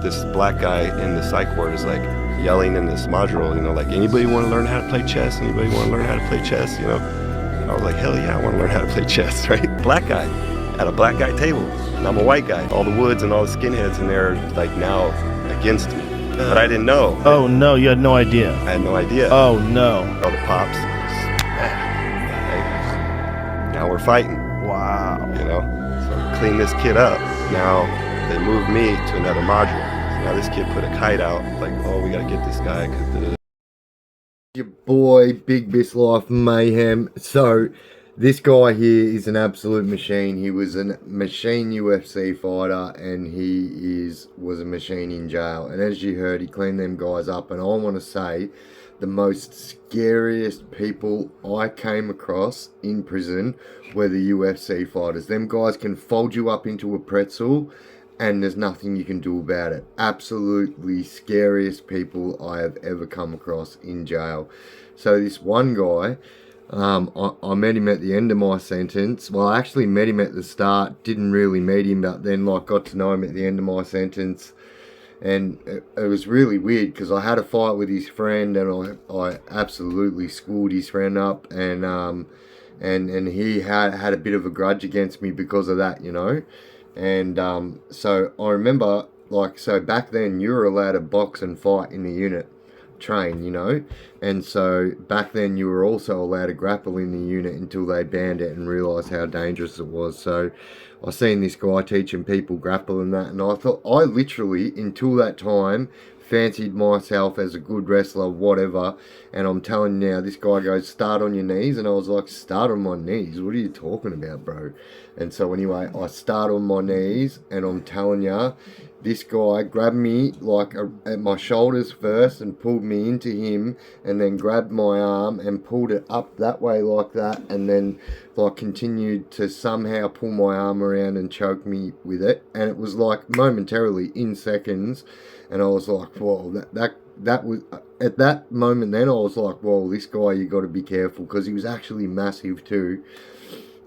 This black guy in the psych ward is like yelling in this module, you know, like, anybody want to learn how to play chess? Anybody want to learn how to play chess? You know, and I was like, hell yeah, I want to learn how to play chess, right? Black guy at a black guy table, and I'm a white guy. All the Woods and all the skinheads in there are like now against me, but I didn't know. Oh no, you had no idea. I had no idea. Oh no. All the pops, right? Now we're fighting. Wow. You know, so clean this kid up. Now they moved me to another module. So now this kid put a kite out, like, oh, we gotta get this guy. Your boy, Big Biss Life Mayhem. So, this guy here is an absolute machine. He was a machine UFC fighter, and he was a machine in jail. And as you heard, he cleaned them guys up. And I want to say, the most scariest people I came across in prison were the UFC fighters. Them guys can fold you up into a pretzel and there's nothing you can do about it. Absolutely scariest people I have ever come across in jail. So this one guy, I met him at the end of my sentence. Well, I actually met him at the start, didn't really meet him, but then like got to know him at the end of my sentence. And it was really weird because I had a fight with his friend, and I absolutely schooled his friend up, and he had a bit of a grudge against me because of that, you know. And so I remember, like, so back then you were allowed to box and fight in the unit, train, you know. And so back then you were also allowed to grapple in the unit until they banned it and realised how dangerous it was. So I seen this guy teaching people grapple and that, and I thought, I literally, until that time, fancied myself as a good wrestler, whatever. And I'm telling you now, this guy goes, start on your knees, and I was like, start on my knees? What are you talking about, bro? And so anyway, I start on my knees, and I'm telling you, this guy grabbed me like at my shoulders first and pulled me into him, and then grabbed my arm and pulled it up that way like that, and then like continued to somehow pull my arm around and choke me with it. And it was like momentarily, in seconds, and I was like, whoa, that was, at that moment then I was like, whoa, this guy, you got to be careful, because he was actually massive too.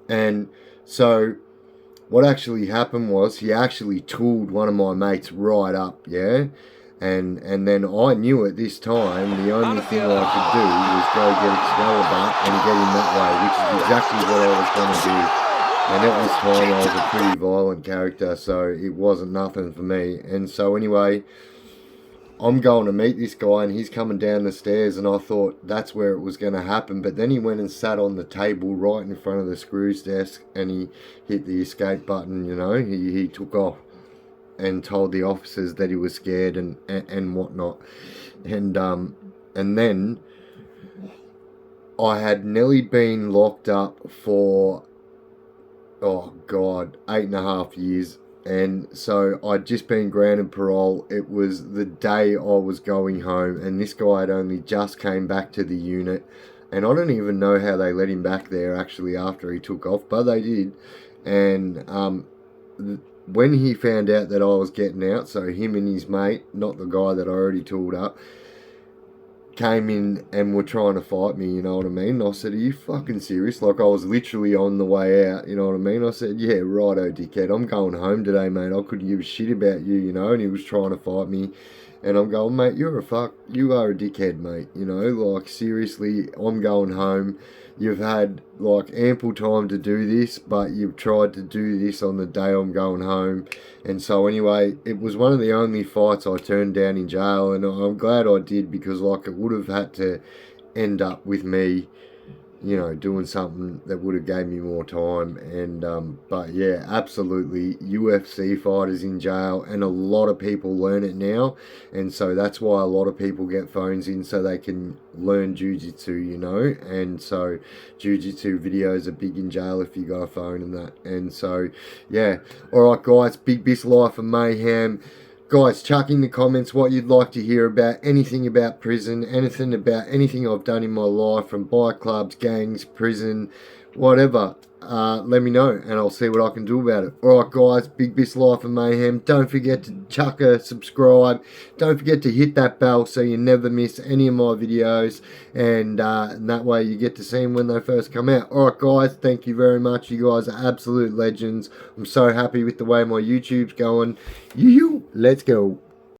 And so what actually happened was he actually tooled one of my mates right up, yeah? And then I knew at this time the only thing I could do was go get Excalibur and get him that way, which is exactly what I was going to do. And at this time I was a pretty violent character, so it wasn't nothing for me. And so anyway, I'm going to meet this guy, and he's coming down the stairs, and I thought that's where it was going to happen. But then he went and sat on the table right in front of the screws desk, and he hit the escape button, you know. He took off and told the officers that he was scared and whatnot. And then I had nearly been locked up for, oh God, 8.5 years. And so I'd just been granted parole. It was the day I was going home, and this guy had only just came back to the unit, and I don't even know how they let him back there actually after he took off, but they did. And when he found out that I was getting out, so him and his mate, not the guy that I already tooled up, came in and were trying to fight me, you know what I mean? I said, are you fucking serious? Like, I was literally on the way out, you know what I mean? I said, yeah, righto, dickhead, I'm going home today, mate. I couldn't give a shit about you, you know? And he was trying to fight me, and I'm going, mate, you are a dickhead, mate, you know? Like, seriously, I'm going home. You've had, like, ample time to do this, but you've tried to do this on the day I'm going home. And so anyway, it was one of the only fights I turned down in jail, and I'm glad I did, because, like, it would have had to end up with me, you know, doing something that would have gave me more time. And but yeah, absolutely, UFC fighters in jail, and a lot of people learn it now, and so that's why a lot of people get phones in so they can learn jiu-jitsu, you know. And so jiu-jitsu videos are big in jail if you got a phone and that. And so yeah, alright guys, Big Biss Life of Mayhem. Guys, chuck in the comments what you'd like to hear about, anything about prison, anything about anything I've done in my life, from bike clubs, gangs, prison, whatever. Let me know, and I'll see what I can do about it. Alright guys, Big Biss Life of Mayhem. Don't forget to chuck a subscribe. Don't forget to hit that bell so you never miss any of my videos, and that way you get to see them when they first come out. Alright guys, thank you very much. You guys are absolute legends. I'm so happy with the way my YouTube's going. Let's go.